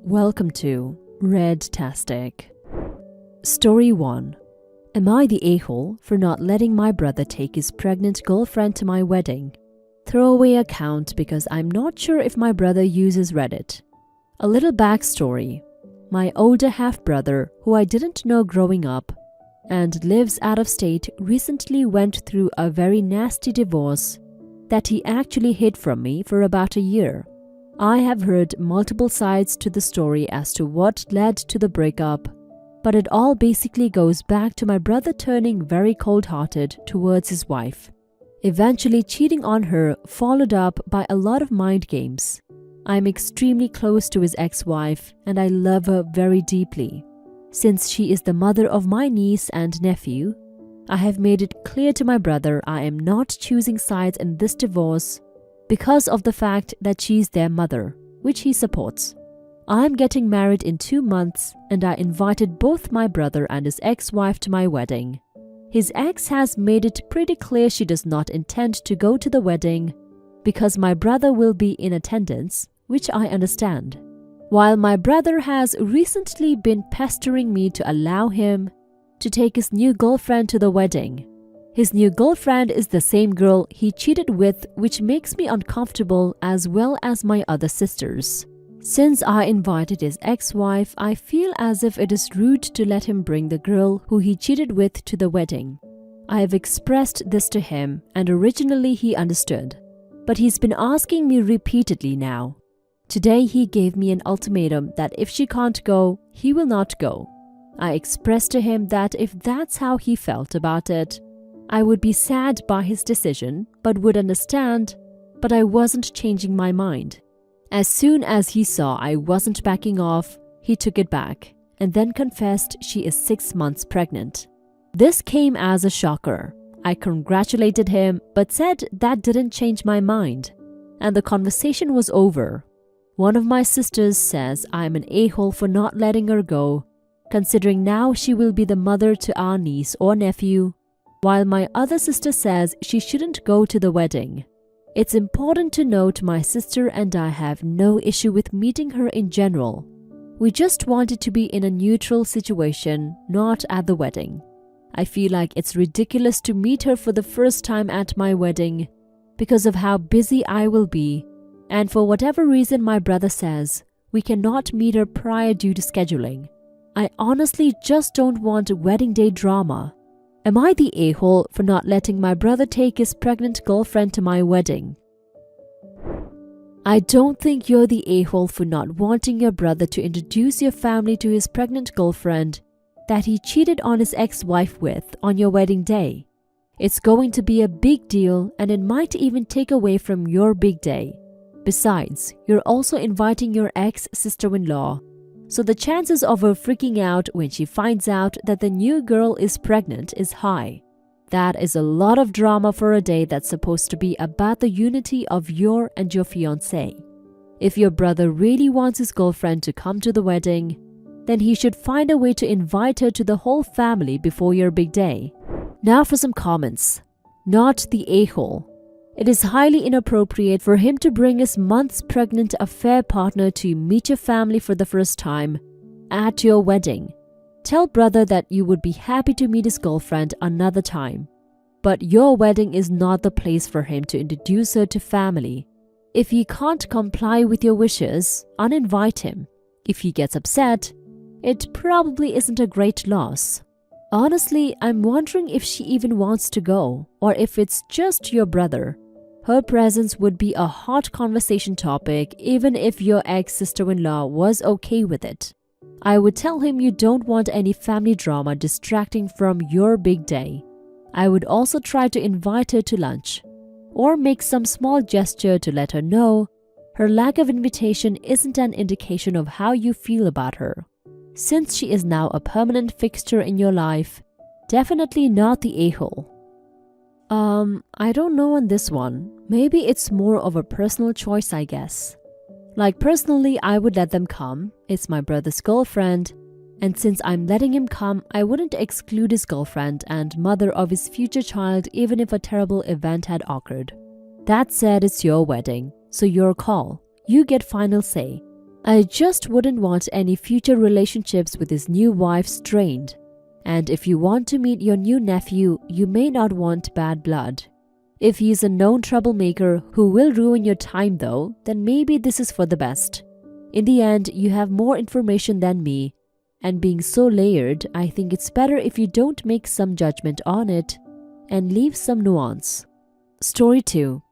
Welcome to Red-tastic. Story 1. Am I the a-hole for not letting my brother take his pregnant girlfriend to my wedding? Throwaway account because I'm not sure if my brother uses Reddit. A little backstory. My older half-brother, who I didn't know growing up and lives out of state, recently went through a very nasty divorce that he actually hid from me for about a year. I have heard multiple sides to the story as to what led to the breakup, but it all basically goes back to my brother turning very cold-hearted towards his wife, eventually cheating on her, followed up by a lot of mind games. I'm extremely close to his ex-wife and I love her very deeply. Since she is the mother of my niece and nephew, I have made it clear to my brother I am not choosing sides in this divorce because of the fact that she's their mother, which he supports. I'm getting married in 2 months and I invited both my brother and his ex-wife to my wedding. His ex has made it pretty clear she does not intend to go to the wedding because my brother will be in attendance, which I understand. While my brother has recently been pestering me to allow him to take his new girlfriend to the wedding. His new girlfriend is the same girl he cheated with, which makes me uncomfortable as well as my other sisters. Since I invited his ex-wife, I feel as if it is rude to let him bring the girl who he cheated with to the wedding. I have expressed this to him and originally he understood, but he's been asking me repeatedly now. Today he gave me an ultimatum that if she can't go, he will not go. I expressed to him that if that's how he felt about it, I would be sad by his decision, but would understand, but I wasn't changing my mind. As soon as he saw I wasn't backing off, he took it back and then confessed she is 6 months pregnant. This came as a shocker. I congratulated him, but said that didn't change my mind, and the conversation was over. One of my sisters says I'm an a-hole for not letting her go, considering now she will be the mother to our niece or nephew, while my other sister says she shouldn't go to the wedding. It's important to note my sister and I have no issue with meeting her in general. We just wanted to be in a neutral situation, not at the wedding. I feel like it's ridiculous to meet her for the first time at my wedding because of how busy I will be, and for whatever reason my brother says we cannot meet her prior due to scheduling. I honestly just don't want wedding day drama. Am I the a-hole for not letting my brother take his pregnant girlfriend to my wedding? I don't think you're the a-hole for not wanting your brother to introduce your family to his pregnant girlfriend that he cheated on his ex-wife with on your wedding day. It's going to be a big deal and it might even take away from your big day. Besides, you're also inviting your ex-sister-in-law, so the chances of her freaking out when she finds out that the new girl is pregnant is high. That is a lot of drama for a day that's supposed to be about the unity of your and your fiancé. If your brother really wants his girlfriend to come to the wedding, then he should find a way to invite her to the whole family before your big day. Now for some comments. Not the a-hole. It is highly inappropriate for him to bring his months pregnant affair partner to meet your family for the first time at your wedding. Tell brother that you would be happy to meet his girlfriend another time, but your wedding is not the place for him to introduce her to family. If he can't comply with your wishes, uninvite him. If he gets upset, it probably isn't a great loss. Honestly, I'm wondering if she even wants to go, or if it's just your brother. Her presence would be a hot conversation topic even if your ex-sister-in-law was okay with it. I would tell him you don't want any family drama distracting from your big day. I would also try to invite her to lunch, or make some small gesture to let her know her lack of invitation isn't an indication of how you feel about her. Since she is now a permanent fixture in your life, definitely not the a-hole. I don't know on this one. Maybe it's more of a personal choice, I guess. Like personally, I would let them come. It's my brother's girlfriend. And since I'm letting him come, I wouldn't exclude his girlfriend and mother of his future child even if a terrible event had occurred. That said, it's your wedding, so your call. You get final say. I just wouldn't want any future relationships with his new wife strained. And if you want to meet your new nephew, you may not want bad blood. If he's a known troublemaker who will ruin your time though, then maybe this is for the best. In the end, you have more information than me, and being so layered, I think it's better if you don't make some judgment on it and leave some nuance. Story 2.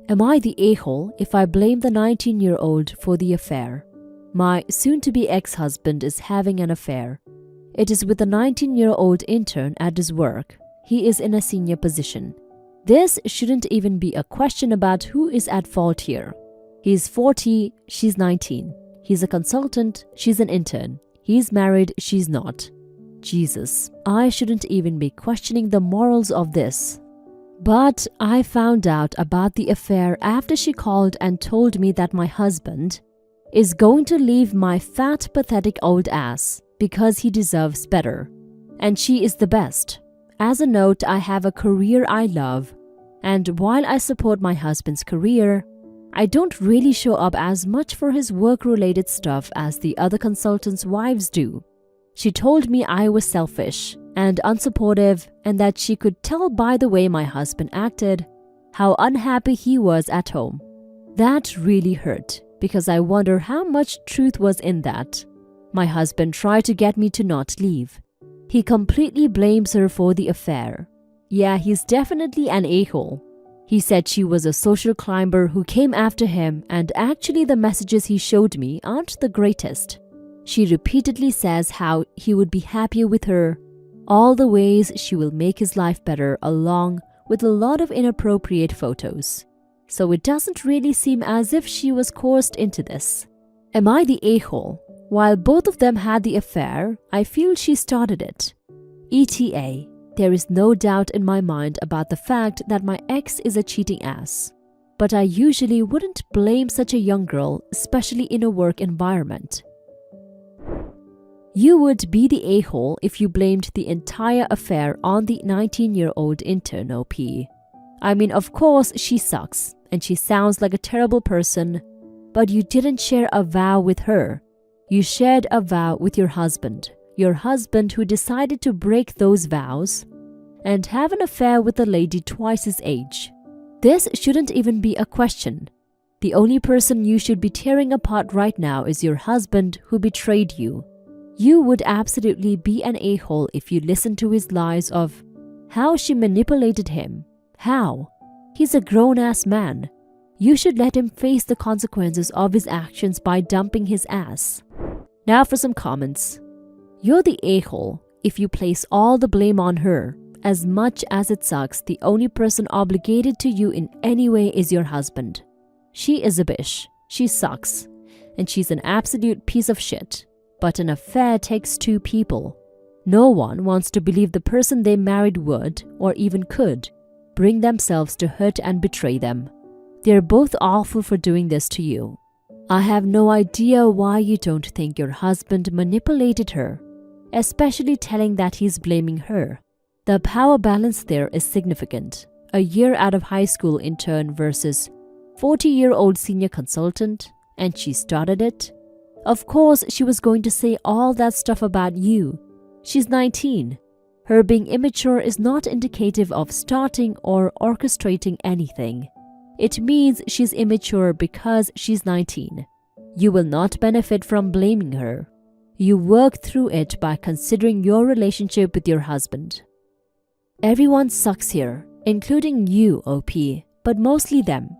Am I the a-hole if I blame the 19-year-old for the affair? My soon-to-be ex-husband is having an affair. It is with a 19-year-old intern at his work. He is in a senior position. This shouldn't even be a question about who is at fault here. He's 40, she's 19. He's a consultant, she's an intern. He's married, she's not. Jesus, I shouldn't even be questioning the morals of this. But I found out about the affair after she called and told me that my husband is going to leave my fat, pathetic old ass because he deserves better. And she is the best. As a note, I have a career I love. And while I support my husband's career, I don't really show up as much for his work-related stuff as the other consultants' wives do. She told me I was selfish and unsupportive, and that she could tell by the way my husband acted how unhappy he was at home. That really hurt, because I wonder how much truth was in that. My husband tried to get me to not leave. He completely blames her for the affair. Yeah, he's definitely an a-hole. He said she was a social climber who came after him, and actually the messages he showed me aren't the greatest. She repeatedly says how he would be happier with her, all the ways she will make his life better, along with a lot of inappropriate photos. So it doesn't really seem as if she was coerced into this. Am I the a-hole? While both of them had the affair, I feel she started it. ETA. There is no doubt in my mind about the fact that my ex is a cheating ass. But I usually wouldn't blame such a young girl, especially in a work environment. You would be the a-hole if you blamed the entire affair on the 19-year-old intern OP. I mean, of course, she sucks, and she sounds like a terrible person, but you didn't share a vow with her. You shared a vow with your husband who decided to break those vows and have an affair with a lady twice his age. This shouldn't even be a question. The only person you should be tearing apart right now is your husband who betrayed you. You would absolutely be an a-hole if you listened to his lies of how she manipulated him. How? He's a grown-ass man. You should let him face the consequences of his actions by dumping his ass. Now for some comments. You're the a-hole if you place all the blame on her. As much as it sucks, the only person obligated to you in any way is your husband. She is a bitch. She sucks. And she's an absolute piece of shit. But an affair takes two people. No one wants to believe the person they married would, or even could, bring themselves to hurt and betray them. They're both awful for doing this to you. I have no idea why you don't think your husband manipulated her, especially telling that he's blaming her. The power balance there is significant. A year out of high school intern versus 40-year-old senior consultant, and she started it. Of course, she was going to say all that stuff about you. She's 19. Her being immature is not indicative of starting or orchestrating anything. It means she's immature because she's 19. You will not benefit from blaming her. You work through it by considering your relationship with your husband. Everyone sucks here, including you, OP, but mostly them.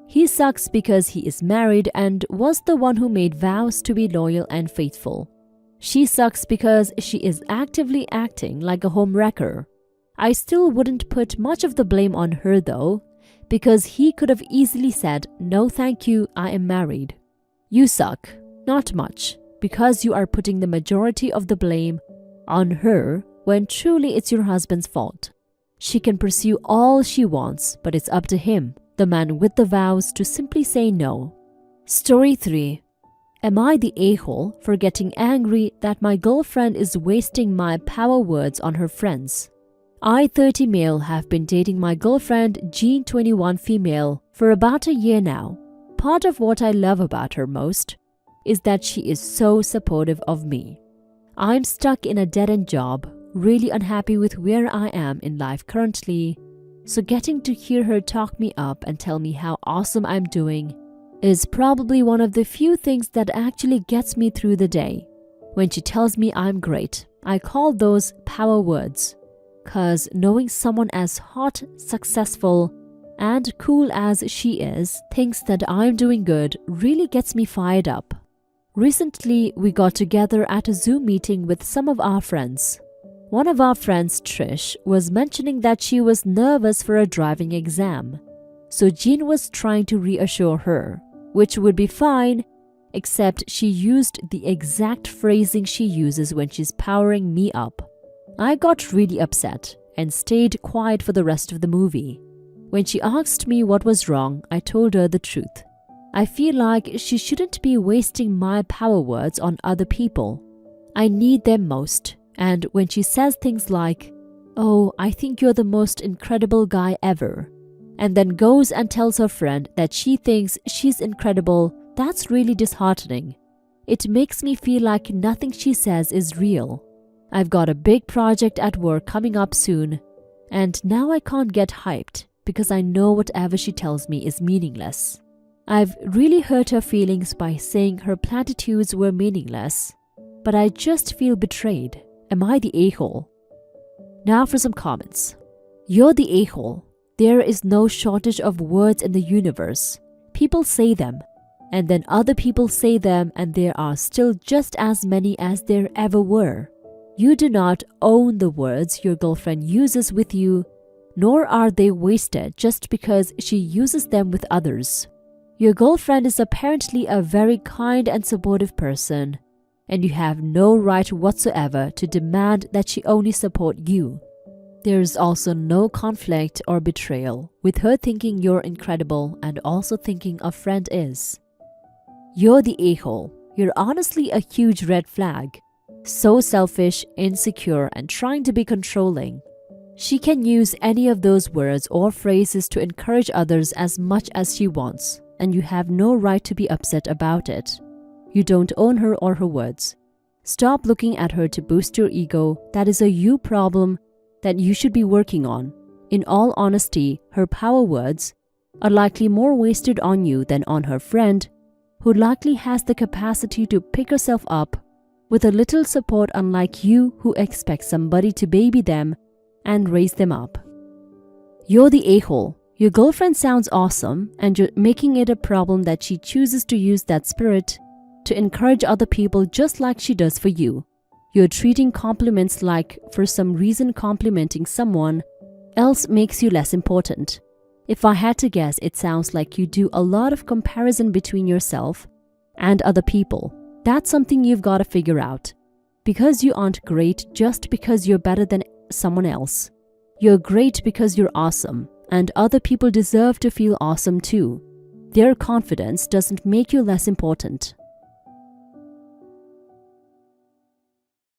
He sucks because he is married and was the one who made vows to be loyal and faithful. She sucks because she is actively acting like a homewrecker. I still wouldn't put much of the blame on her though, because he could have easily said, "No thank you, I am married." You suck, not much, because you are putting the majority of the blame on her when truly it's your husband's fault. She can pursue all she wants, but it's up to him, the man with the vows, to simply say no. Story 3. Am I the a-hole for getting angry that my girlfriend is wasting my power words on her friends? I, 30 male, have been dating my girlfriend, Jean, 21 female, for about a year now. Part of what I love about her most is that she is so supportive of me. I'm stuck in a dead-end job, really unhappy with where I am in life currently, so getting to hear her talk me up and tell me how awesome I'm doing is probably one of the few things that actually gets me through the day. When she tells me I'm great, I call those power words, 'cause knowing someone as hot, successful, and cool as she is thinks that I'm doing good really gets me fired up. Recently, we got together at a Zoom meeting with some of our friends. One of our friends, Trish, was mentioning that she was nervous for a driving exam. So Jean was trying to reassure her, which would be fine, except she used the exact phrasing she uses when she's powering me up. I got really upset and stayed quiet for the rest of the movie. When she asked me what was wrong, I told her the truth. I feel like she shouldn't be wasting my power words on other people. I need them most. And when she says things like, "Oh, I think you're the most incredible guy ever," and then goes and tells her friend that she thinks she's incredible, that's really disheartening. It makes me feel like nothing she says is real. I've got a big project at work coming up soon, and now I can't get hyped because I know whatever she tells me is meaningless. I've really hurt her feelings by saying her platitudes were meaningless, but I just feel betrayed. Am I the a-hole? Now for some comments. You're the a-hole. There is no shortage of words in the universe. People say them, and then other people say them, and there are still just as many as there ever were. You do not own the words your girlfriend uses with you, nor are they wasted just because she uses them with others. Your girlfriend is apparently a very kind and supportive person, and you have no right whatsoever to demand that she only support you. There is also no conflict or betrayal with her thinking you're incredible and also thinking a friend is. You're the a-hole. You're honestly a huge red flag. So selfish, insecure, and trying to be controlling. She can use any of those words or phrases to encourage others as much as she wants, and you have no right to be upset about it. You don't own her or her words. Stop looking at her to boost your ego. That is a you problem that you should be working on. In all honesty, her power words are likely more wasted on you than on her friend, who likely has the capacity to pick herself up with a little support, unlike you who expect somebody to baby them and raise them up. You're the a-hole. Your girlfriend sounds awesome, and you're making it a problem that she chooses to use that spirit to encourage other people just like she does for you. You're treating compliments like, for some reason, complimenting someone else makes you less important. If I had to guess, it sounds like you do a lot of comparison between yourself and other people. That's something you've got to figure out. Because you aren't great just because you're better than someone else. You're great because you're awesome, and other people deserve to feel awesome too. Their confidence doesn't make you less important.